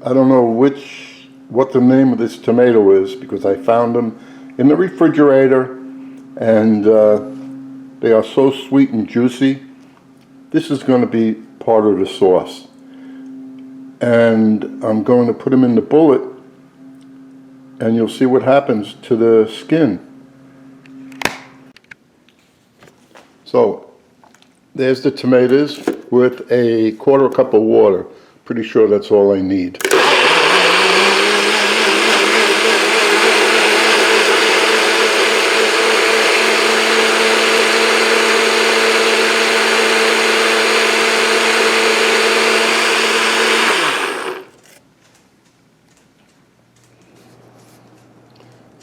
I don't know what the name of this tomato is because I found them in the refrigerator and they are so sweet and juicy. This is going to be part of the sauce. And I'm going to put them in the bullet and you'll see what happens to the skin. So there's the tomatoes with a quarter cup of water. Pretty sure that's all I need.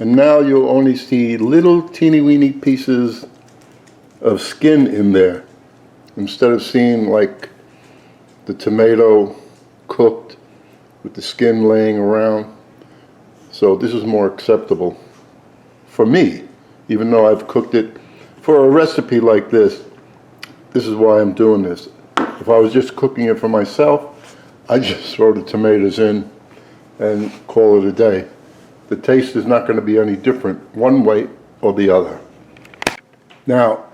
And now you'll only see little teeny weeny pieces of skin in there instead of seeing like the tomato cooked with the skin laying around. So this is more acceptable for me, even though I've cooked it. For a recipe like this is why I'm doing this. If I was just cooking it for myself, I just throw the tomatoes in and call it a day. The taste is not going to be any different one way or the other. Now,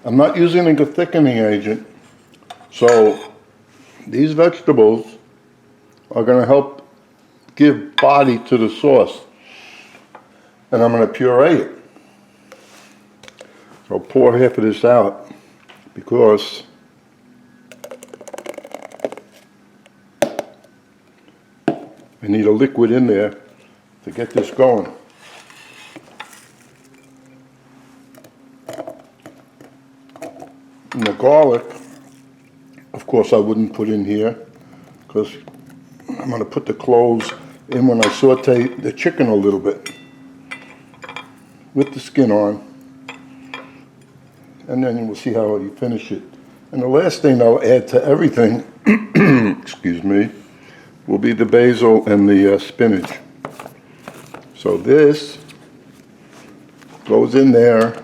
I'm not using a thickening agent, so these vegetables are going to help give body to the sauce. And I'm going to puree it. So I'll pour half of this out because I need a liquid in there to get this going. And the garlic, of course, I wouldn't put in here because I'm going to put the cloves in when I saute the chicken a little bit with the skin on, and then we'll see how you finish it. And the last thing I'll add to everything, excuse me, will be the basil and the spinach. So this goes in there.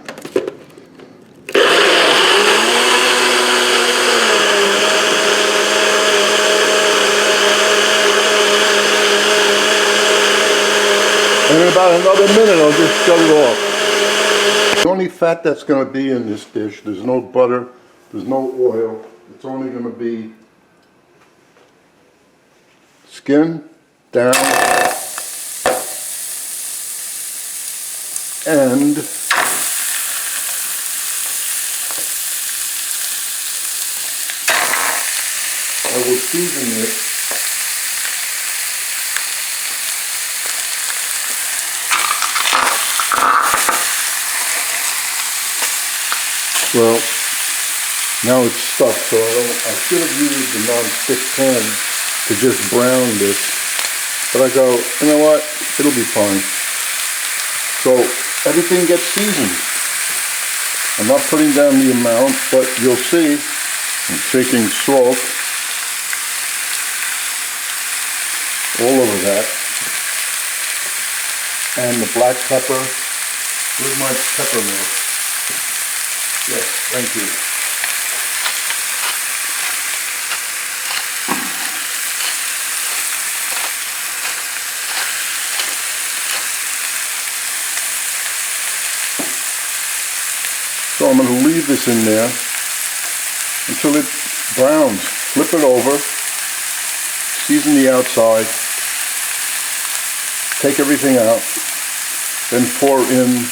And in about another minute, I'll just shut it off. The only fat that's going to be in this dish, there's no butter, there's no oil. It's only going to be skin down and I will season it well. Now it's stuck, so I should have used the non-stick pan to just brown this. But I go, you know what, it'll be fine. So everything gets seasoned. I'm not putting down the amount, but you'll see I'm shaking salt all over that. And the black pepper. Where's my pepper mill? Yes, thank you. So I'm going to leave this in there until it browns. Flip it over, season the outside, take everything out, then pour in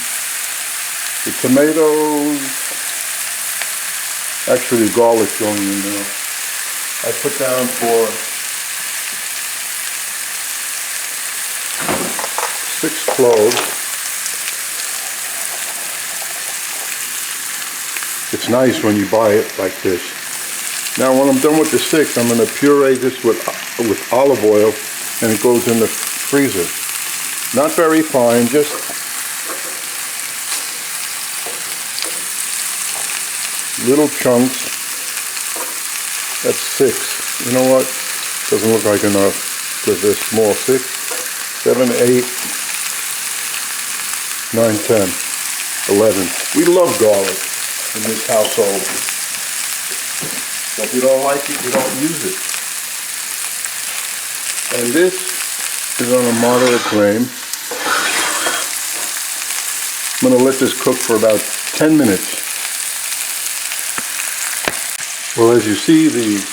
the tomatoes, actually the garlic going in there. I put down for 6 cloves. It's nice when you buy it like this. Now when I'm done with the 6, I'm going to puree this with olive oil and it goes in the freezer. Not very fine, just little chunks. That's 6. You know what? Doesn't look like enough because they're small. 6, 7, 8, 9, 10, 11. We love garlic in this household. So if you don't like it, you don't use it. And this is on a moderate flame. I'm going to let this cook for about 10 minutes. Well, as you see, the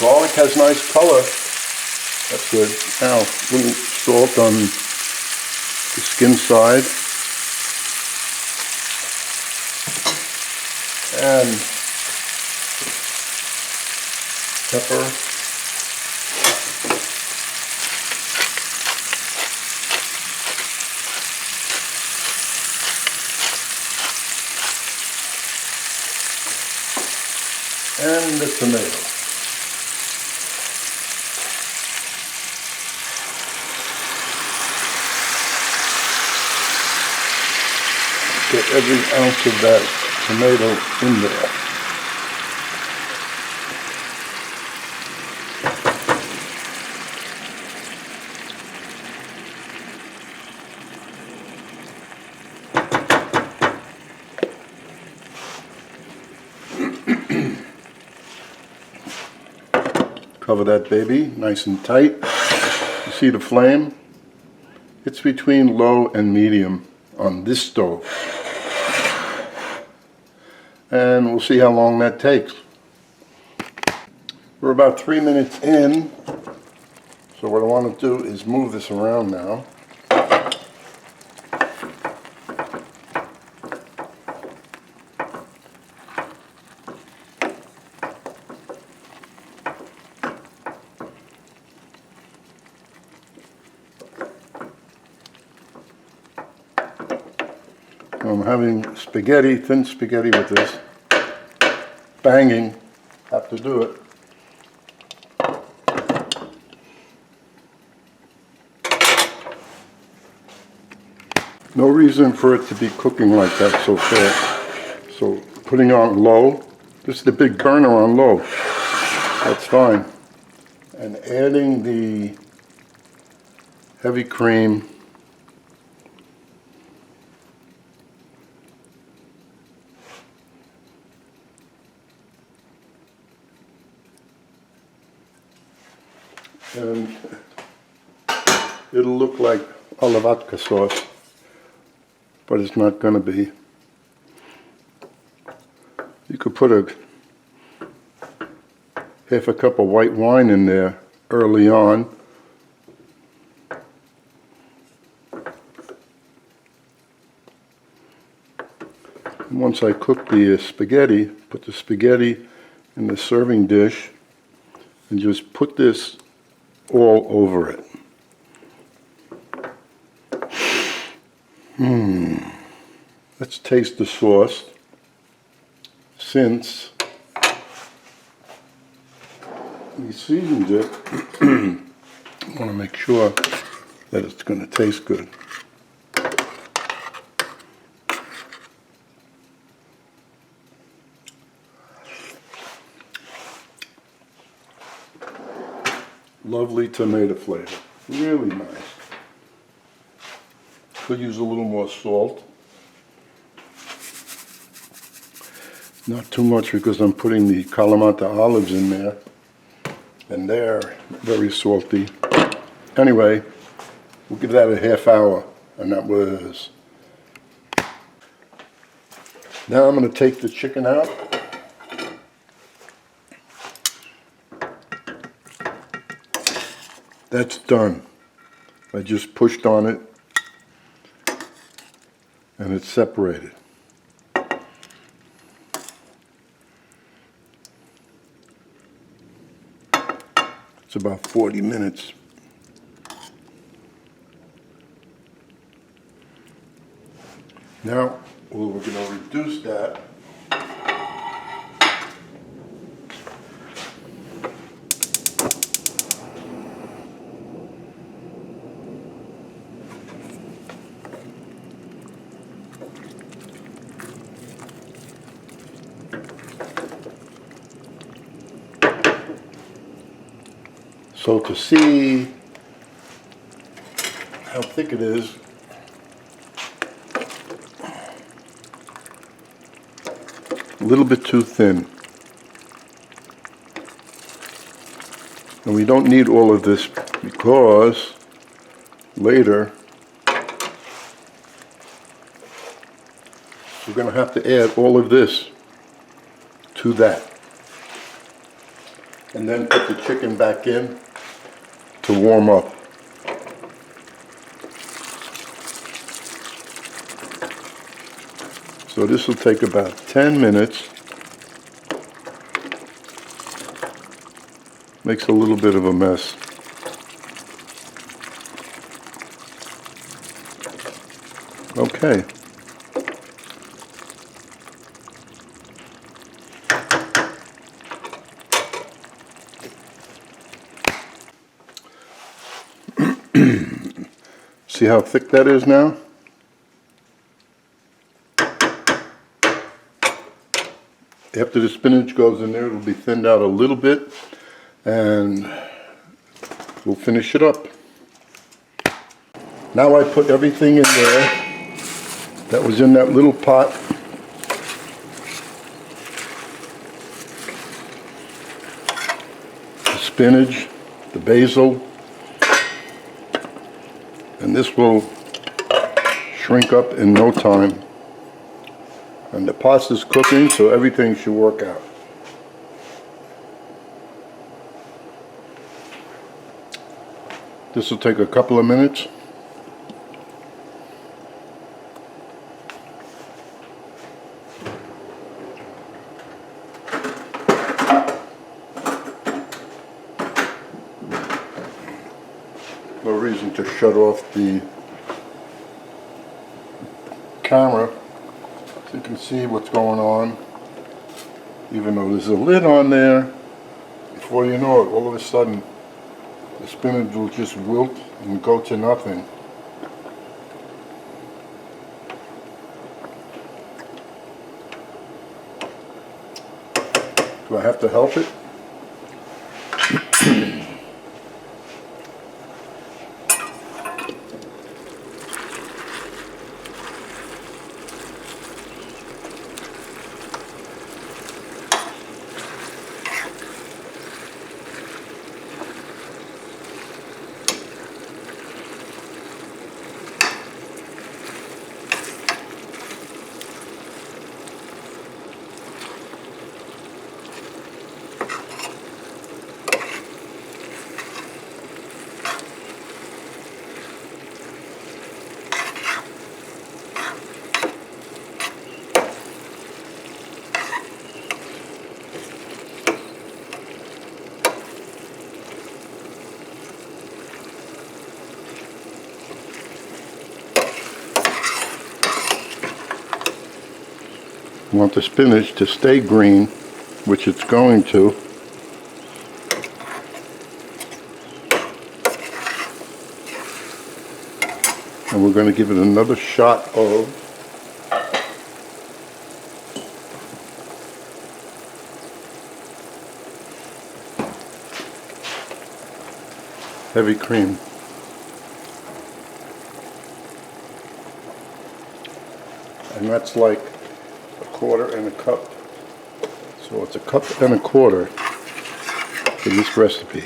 garlic has nice color. That's good. Now, a little salt on the skin side. And pepper. And the tomato. Get every ounce of that tomato in there. Cover that baby nice and tight. You see the flame? It's between low and medium on this stove. And we'll see how long that takes. We're about 3 minutes in. So what I want to do is move this around now. I'm having spaghetti, thin spaghetti with this. Banging, have to do it. No reason for it to be cooking like that so fast. So putting on low, this is the big burner on low. That's fine. And adding the heavy cream. And it'll look like Kalamata sauce, but it's not going to be. You could put half a cup of white wine in there early on. And once I cook the spaghetti, put the spaghetti in the serving dish and just put this all over it. Let's taste the sauce. Since we seasoned it, I want to make sure that it's going to taste good. Lovely tomato flavor, really nice. Could use a little more salt. Not too much because I'm putting the Kalamata olives in there, and they're very salty. Anyway, we'll give that a half hour, and that was. Now I'm going to take the chicken out. That's done. I just pushed on it and it's separated. It's about 40 minutes. Now we're going to reduce that . So to see how thick it is, a little bit too thin. And we don't need all of this because later we're going to have to add all of this to that. And then put the chicken back in to warm up. So this will take about 10 minutes. Makes a little bit of a mess. Okay. See how thick that is now? After the spinach goes in there, it'll be thinned out a little bit, and we'll finish it up. Now I put everything in there that was in that little pot. The spinach, the basil, and this will shrink up in no time. And the pasta's cooking, so everything should work out. This will take a couple of minutes. No reason to shut off the camera so you can see what's going on. Even though there's a lid on there, before you know it, all of a sudden the spinach will just wilt and go to nothing. Do I have to help it? You want the spinach to stay green, which it's going to. And we're going to give it another shot of heavy cream. And that's like a quarter and a cup. So it's a cup and a quarter for this recipe.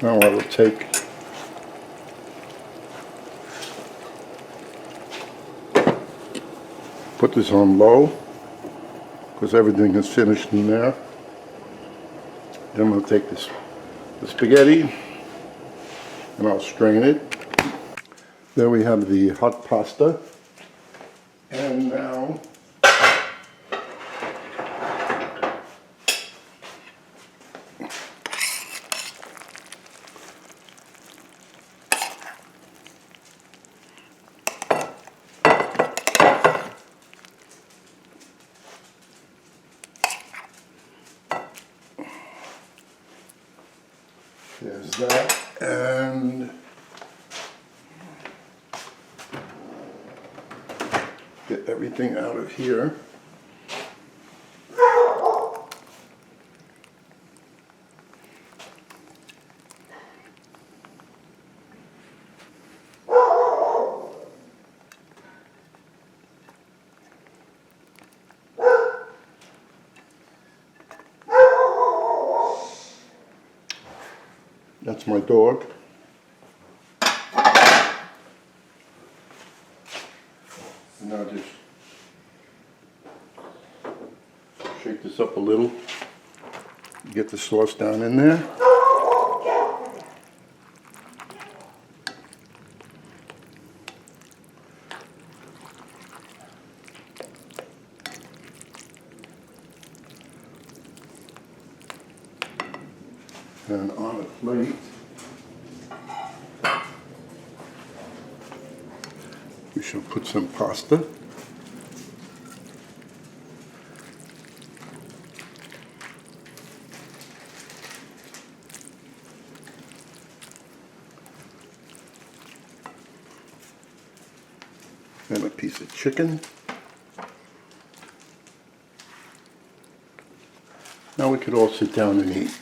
Now I will put this on low because everything is finished in there. Then we'll take the spaghetti and I'll strain it. There we have the hot pasta. And now There's that, and get everything out of here. That's my dog. And now just shake this up a little. Get the sauce down in there. And on a plate, we shall put some pasta. And a piece of chicken. Now we could all sit down and eat.